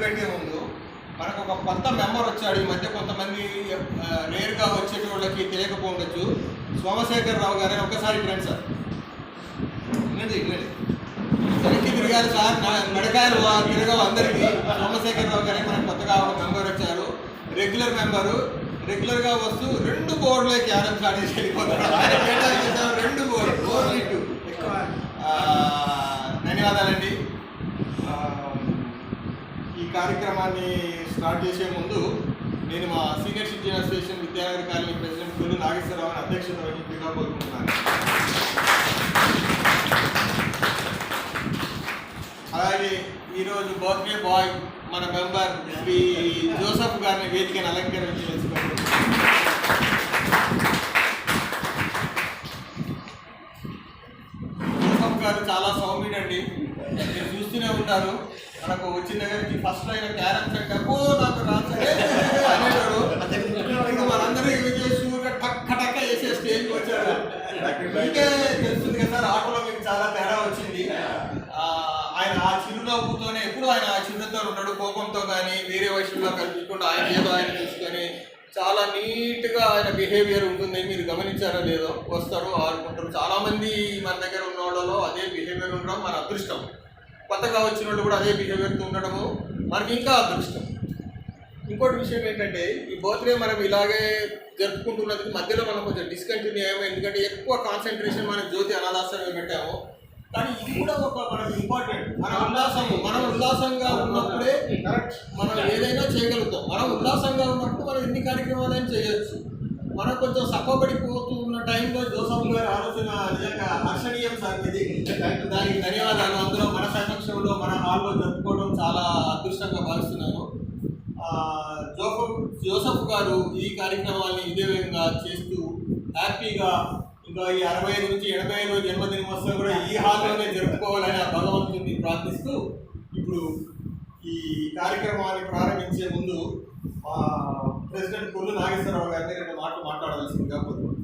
మొదలుపెట్టే ముందు మనకు ఒక కొత్త మెంబర్ వచ్చాడు. ఈ మధ్య కొంతమంది రేరుగా వచ్చేటి వాళ్ళకి తెలియకపోవచ్చు. సోమశేఖర్ రావు గారు ఒక్కసారి ఫ్రెండ్ సార్ వినండి వెనక్కి తిరగాలి సార్, మెడకాయలు తిరగవు అందరికీ. సోమశేఖర్ రావు గారే మనకు కొత్తగా ఒక మెంబర్ వచ్చారు, రెగ్యులర్ మెంబరు. రెగ్యులర్గా వస్తూ 2 బోర్డులే క్యారమ్స్ ఆడేసి వెళ్ళిపోతాడు. ఆయన కేటాయించారు 2 బోర్డు. ధన్యవాదాలండి. ఈ కార్యక్రమాన్ని స్టార్ట్ చేసే ముందు నేను మా senior citizen association Vidyanagar colony president Kollu Nageswararao అధ్యక్షత వహించిగా కోరుకుంటున్నాను. అలాగే ఈరోజు బర్త్డే బాయ్ మన మెంబర్ శ్రీ జోసఫ్ గారిని వేదికను అలంకరించి తెలుసుకోండి. జోసఫ్ గారు చాలా సౌమ్యుడండి, మీరు చూస్తూనే ఉంటారు. మనకు వచ్చిన దగ్గర నుంచి ఫస్ట్ అయిన క్యారెక్టర్ అంటే నాకు రాసే అనేవాడు. ఇంకా మనందరూ షూర్గా టక్క వేసే స్టేజ్కి వచ్చాడు. మీకే తెలుస్తుంది కదా సార్, ఆటోలో మీకు చాలా తేడా వచ్చింది. ఆయన ఆ చిరునవ్వుతోనే ఎప్పుడు ఆయన ఆ చిరునతో ఉన్నాడు. కోపంతో కానీ వేరే వయసులో కల్పించకుండా ఆయన ఏదో ఆయన చూసుకొని చాలా నీట్గా ఆయన బిహేవియర్ ఉంటుంది. మీరు గమనించారో లేదో, వస్తారు ఆడుకుంటారు. చాలామంది మన దగ్గర ఉన్న వాళ్ళలో అదే బిహేవియర్ ఉండడం మన అదృష్టం. కొత్తగా వచ్చిన వాళ్ళు కూడా అదే బిహేవియర్తో ఉండడము మనకి ఇంకా అదృష్టం. ఇంకోటి విషయం ఏంటంటే, ఈ బర్త్డే మనం ఇలాగే జరుపుకుంటున్నది మధ్యలో మనం కొంచెం డిస్కంటిన్యూ అయ్యాము. ఎందుకంటే ఎక్కువ కాన్సన్ట్రేషన్ మనం జ్యోతి అనాథాశ్రమం పెట్టాము. కానీ ఇది కూడా ఒక మనకు ఇంపార్టెంట్. మనం ఉల్లాసంగా ఉన్నప్పుడే మనం ఏదైనా చేయగలుగుతాం. మనం ఉల్లాసంగా ఉన్నప్పుడు మనం ఎన్ని కార్యక్రమాలైనా చేయొచ్చు. మనం కొంచెం సఫపడిపోతూ ఉన్న టైంలో జోసఫ్ గారి ఆలోచన నిజంగా హర్షణీయం సార్. ఇది దానికి ధన్యవాదాలు. అందులో మన సమక్షంలో మన హాల్లో జరుపుకోవడం చాలా అదృష్టంగా భావిస్తున్నాను. జోసఫ్ గారు ఈ కార్యక్రమాన్ని ఇదే విధంగా చేస్తూ హ్యాపీగా ఇంకా ఈ 65 నుంచి 85 జన్మదినోత్సవం కూడా ఈ హాల్లోనే జరుపుకోవాలని ఆ భగవంతుని ప్రార్థిస్తూ ఇప్పుడు ఈ కార్యక్రమాన్ని ప్రారంభించే ముందు ప్రెసిడెంట్ కొల్లు నాగేశ్వరరావు గారిని 2 మాటలు మాట్లాడవలసిందిగా కోరుకుంటున్నాను.